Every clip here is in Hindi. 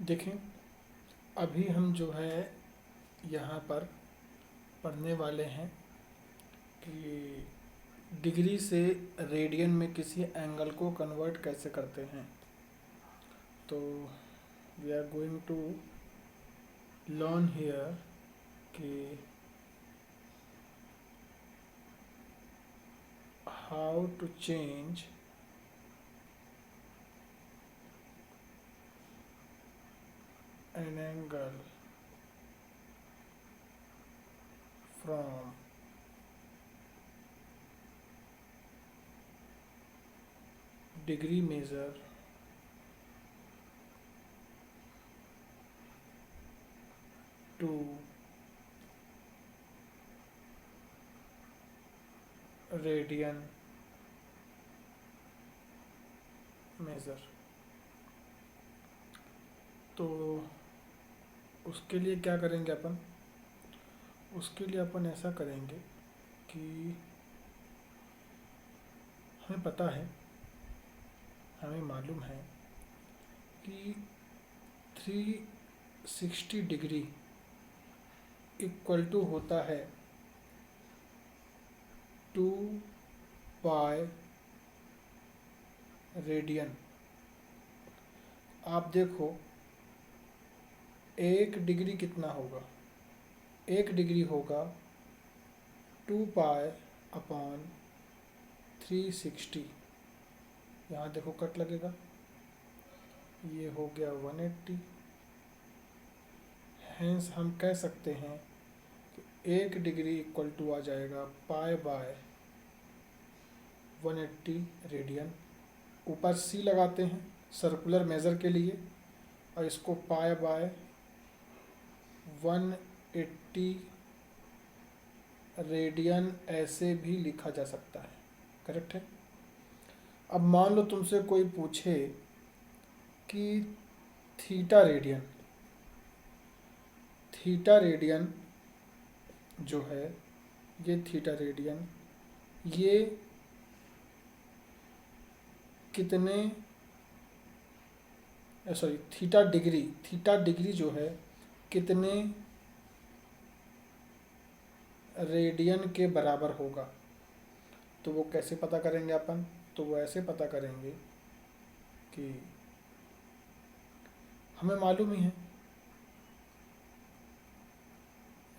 देखें, अभी हम जो है यहाँ पर पढ़ने वाले हैं कि डिग्री से रेडियन में किसी एंगल को कन्वर्ट कैसे करते हैं। तो we are going to learn here कि how to change an angle from degree measure to radian measure। तो उसके लिए क्या करेंगे अपन? उसके लिए अपन ऐसा करेंगे कि हमें पता है, हमें मालूम है कि 360 डिग्री इक्वल टू होता है 2 पाई रेडियन। आप देखो, 1 डिग्री कितना होगा? 1 डिग्री होगा 2 पाई अपॉन 360। यहाँ देखो कट लगेगा, ये हो गया 180। हेंस हम कह सकते हैं कि 1 डिग्री इक्वल टू आ जाएगा पाई बाय 180 रेडियन। ऊपर सी लगाते हैं सर्कुलर मेज़र के लिए, और इसको पाई बाय 180 रेडियन ऐसे भी लिखा जा सकता है। करेक्ट है। अब मान लो तुमसे कोई पूछे कि थीटा रेडियन जो है, ये थीटा रेडियन ये कितने, सॉरी थीटा डिग्री जो है कितने रेडियन के बराबर होगा। तो वो कैसे पता करेंगे अपन? तो वो ऐसे पता करेंगे कि हमें मालूम ही है,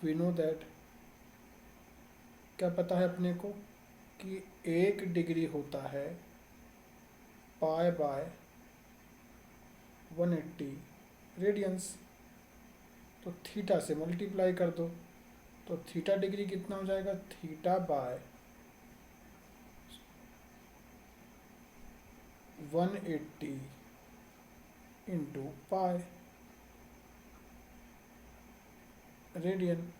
वी नो दैट, क्या पता है अपने को कि 1 डिग्री होता है पाई बाय 180 रेडियंस। तो थीटा से मल्टीप्लाई कर दो, तो थीटा डिग्री कितना हो जाएगा? Theta by 180 into pi radian.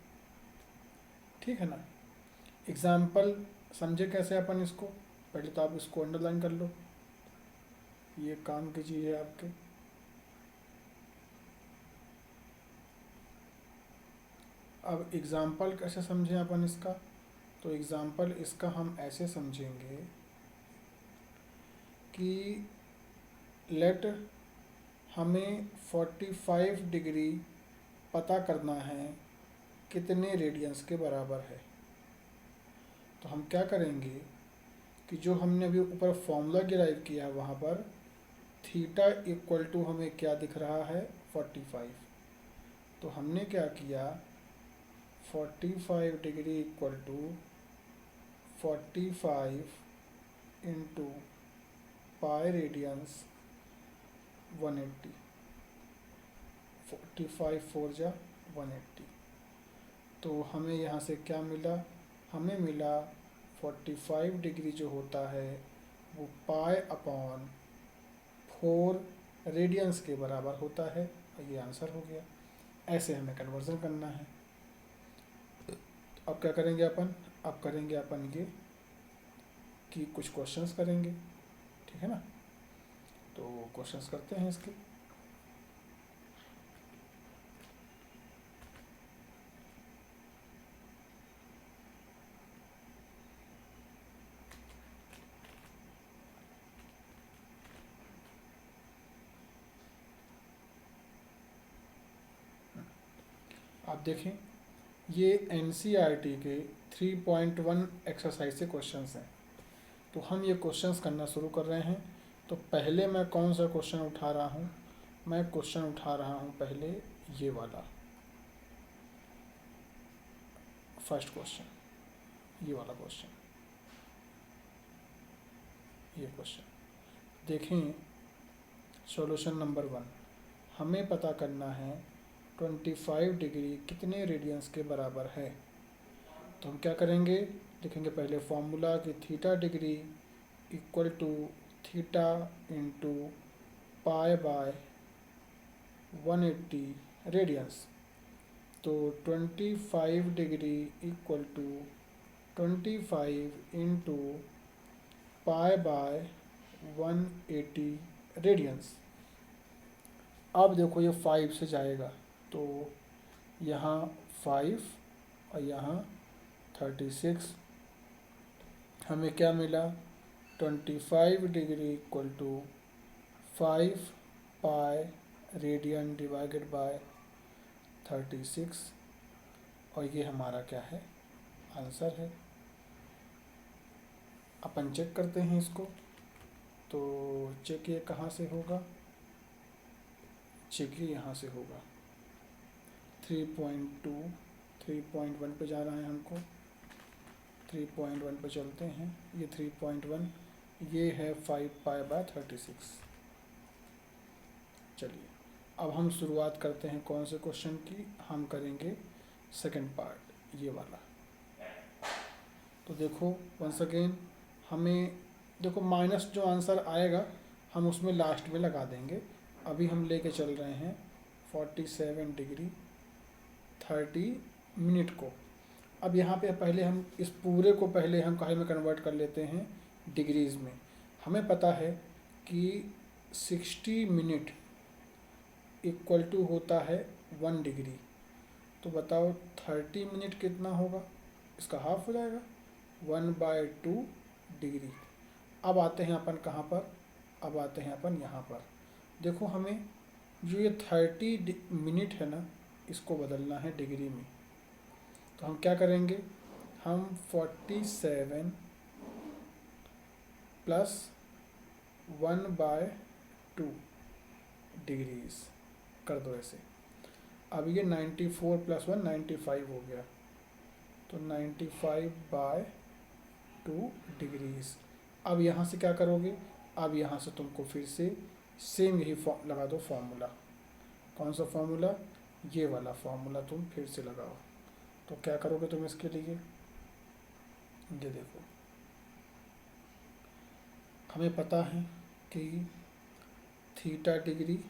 ठीक है ना। एग्जाम्पल समझे कैसे अपन इसको? पहले तो आप इसको अंडरलाइन कर लो, ये काम की चीज़ है आपके। अब एग्जाम्पल कैसे समझें अपन इसका? तो एग्जाम्पल इसका हम ऐसे समझेंगे कि लेट हमें 45 डिग्री पता करना है कितने रेडियंस के बराबर है। तो हम क्या करेंगे कि जो हमने अभी ऊपर फॉर्मूला डिराइव किया वहाँ पर थीटा इक्वल टू हमें क्या दिख रहा है? 45। तो हमने क्या किया, 45 degree equal to 45 into pi radians 180। 45 4 जा 180। तो हमें यहाँ से क्या मिला? हमें मिला 45 डिग्री जो होता है वो पाई अपॉन 4 रेडियंस के बराबर होता है, और ये आंसर हो गया। ऐसे हमें कन्वर्जन करना है। अब क्या करेंगे अपन? अब करेंगे अपन ये कि कुछ क्वेश्चंस करेंगे, ठीक है ना। तो क्वेश्चंस करते हैं इसके। आप देखें, ये NCERT के 3.1 एक्सरसाइज से क्वेश्चंस हैं। तो हम ये क्वेश्चंस करना शुरू कर रहे हैं। तो पहले मैं कौन सा क्वेश्चन उठा रहा हूँ? मैं क्वेश्चन उठा रहा हूँ पहले ये वाला, फर्स्ट क्वेश्चन, ये वाला क्वेश्चन, ये क्वेश्चन देखें। सॉल्यूशन नंबर 1, हमें पता करना है 25 डिग्री कितने रेडियंस के बराबर है। तो हम क्या करेंगे, लिखेंगे पहले फॉर्मूला कि theta degree equal to theta into pi by 180 radians. तो 25 degree equal to 25 into pi by 180 radians. अब देखो ये 5 से जाएगा, तो यहाँ 5 और यहाँ 36। हमें क्या मिला, 25 degree equal to 5 pi radian divided by 36, और ये हमारा क्या है, आंसर है। अपन चेक करते हैं इसको। तो चेक ये कहाँ से होगा, चेक ये यहाँ से होगा। 3.2 3.1 पे जा रहा है हमको, 3.1 पे चलते हैं। ये 3.1, ये है 5 पाई बाय 36। चलिए अब हम शुरुआत करते हैं कौन से क्वेश्चन की, हम करेंगे सेकंड पार्ट, ये वाला। तो देखो वंस अगेन, हमें देखो माइनस जो आंसर आएगा हम उसमें लास्ट में लगा देंगे। अभी हम लेके चल रहे हैं 47 डिग्री 30 मिनट को। अब यहाँ पे पहले हम इस पूरे को पहले हम काहे में कन्वर्ट कर लेते हैं, डिग्रीज़ में। हमें पता है कि 60 मिनट इक्वल टू होता है 1 डिग्री। तो बताओ 30 मिनट कितना होगा, इसका हाफ हो जाएगा, 1/2 डिग्री। अब आते हैं अपन कहाँ पर, अब आते हैं अपन यहाँ पर। देखो हमें जो ये 30 मिनट है ना, इसको बदलना है डिग्री में। तो हम क्या करेंगे, हम 47 प्लस 1/2 डिग्रीज कर दो ऐसे। अब ये 94 प्लस 1 95 हो गया। तो 95/2 डिग्रीज। अब यहाँ से क्या करोगे, अब यहाँ से तुमको फिर से सेम यही लगा दो फॉर्मूला। कौन सा फॉर्मूला, ये वाला फॉर्मूला तुम फिर से लगाओ। तो क्या करोगे तुम इसके लिए, ये देखो हमें पता है कि theta degree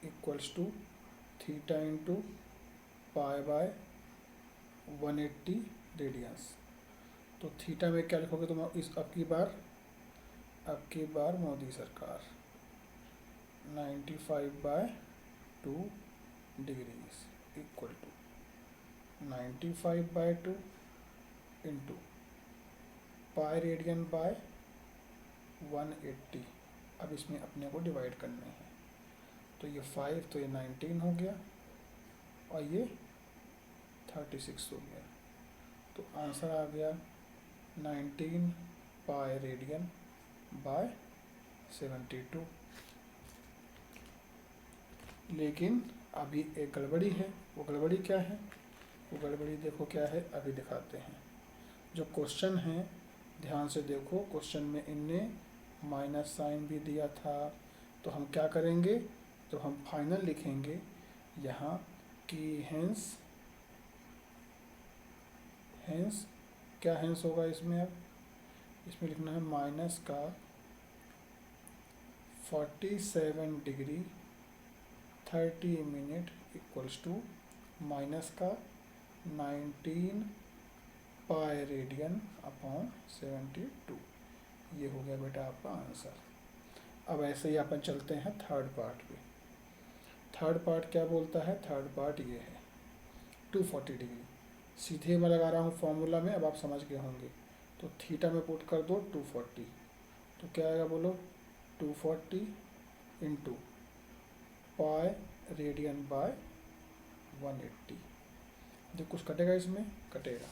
equals to theta into pi by 180 radians. तो थीटा में क्या लिखोगे तुम इस, अब की बार मोदी सरकार 95/2 degrees equal to 95/2 into pi radian by 180। अब इसमें अपने को डिवाइड करने हैं। तो ये 5, तो ये 19 हो गया और ये 36 हो गया। तो आंसर आ गया 19 पाई रेडियन बाय 72। लेकिन अभी एक गड़बड़ी है। वो गड़बड़ी क्या है, वो गड़बड़ी देखो क्या है, अभी दिखाते हैं। जो क्वेश्चन है ध्यान से देखो, क्वेश्चन में इनने माइनस साइन भी दिया था। तो हम क्या करेंगे, तो हम फाइनल लिखेंगे यहाँ कि हेंस क्या हेंस होगा इसमें, अब इसमें लिखना है माइनस का 47 degree 30 minute equals to minus का 19 पाई रेडियन अपॉन 72। ये हो गया बेटा आपका आंसर। अब ऐसे ही अपन चलते हैं थर्ड पार्ट पे। थर्ड पार्ट क्या बोलता है, थर्ड पार्ट ये है 240 डिग्री। सीधे मैं लगा रहा हूँ फॉर्मूला में, अब आप समझ गए होंगे। तो थीटा में पुट कर दो 240। तो क्या आएगा बोलो, 240 इंटू पाई रेडियन बाय 180। जो कुछ कटेगा इसमें, कटेगा।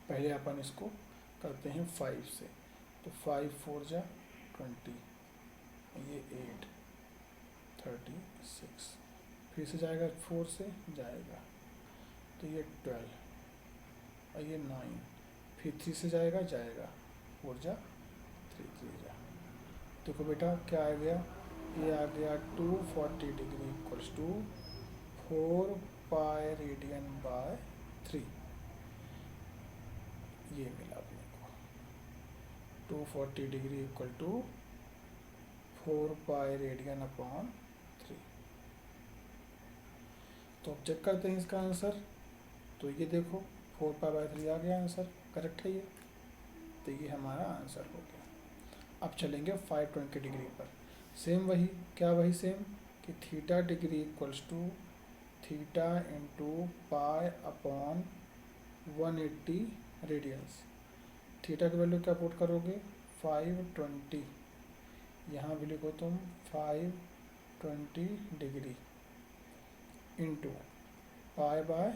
पहले अपन इसको करते हैं 5 से, तो 5 4 जा 20, ये 8 36, फिर से जाएगा 4 से जाएगा, तो ये 12 और ये 9, फिर 3 से जाएगा 4 जा 3 जा। देखो बेटा क्या आ गया, ये आ गया 240 degree equals to 4 pi radian by 3, ये मिला अपने को 240 degree equal to 4 pi radian upon 3। तो अब चेक करते हैं इसका आंसर, तो ये देखो 4 पाई बाय 3 आ गया आंसर, करेक्ट है ये, तो ये हमारा आंसर हो गया। अब चलेंगे 520 डिग्री पर, सेम वही, क्या वही सेम कि theta degree equals to theta into pi upon 180 radians. Theta की वैल्यू क्या पुट करोगे 520, यहाँ भी लिखो तुम 520 degree into pi by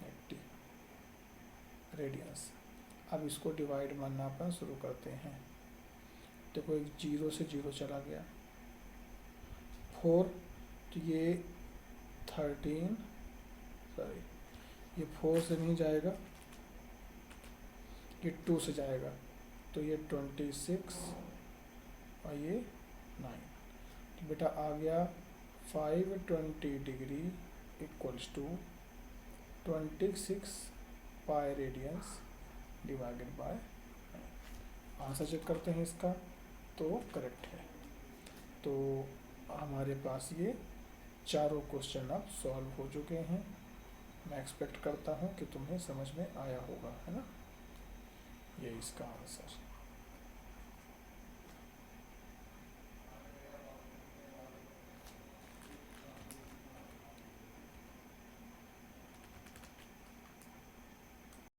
80 radians. अब इसको डिवाइड मानना अपन शुरू करते हैं। देखो एक 0 से 0 चला गया, 4, तो ये 13, सॉरी ये 4 से नहीं जाएगा, ये 2 से जाएगा, तो ये 26 और ये 9, तो बेटा आ गया 520 degree equals to 26 pi radians divided by 9। Answer check करते हैं इसका, तो करेक्ट है। तो हमारे पास ये चारों क्वेश्चन अब सॉल्व हो चुके हैं। मैं एक्सपेक्ट करता हूँ कि तुम्हें समझ में आया होगा, है ना, ये इसका आंसर।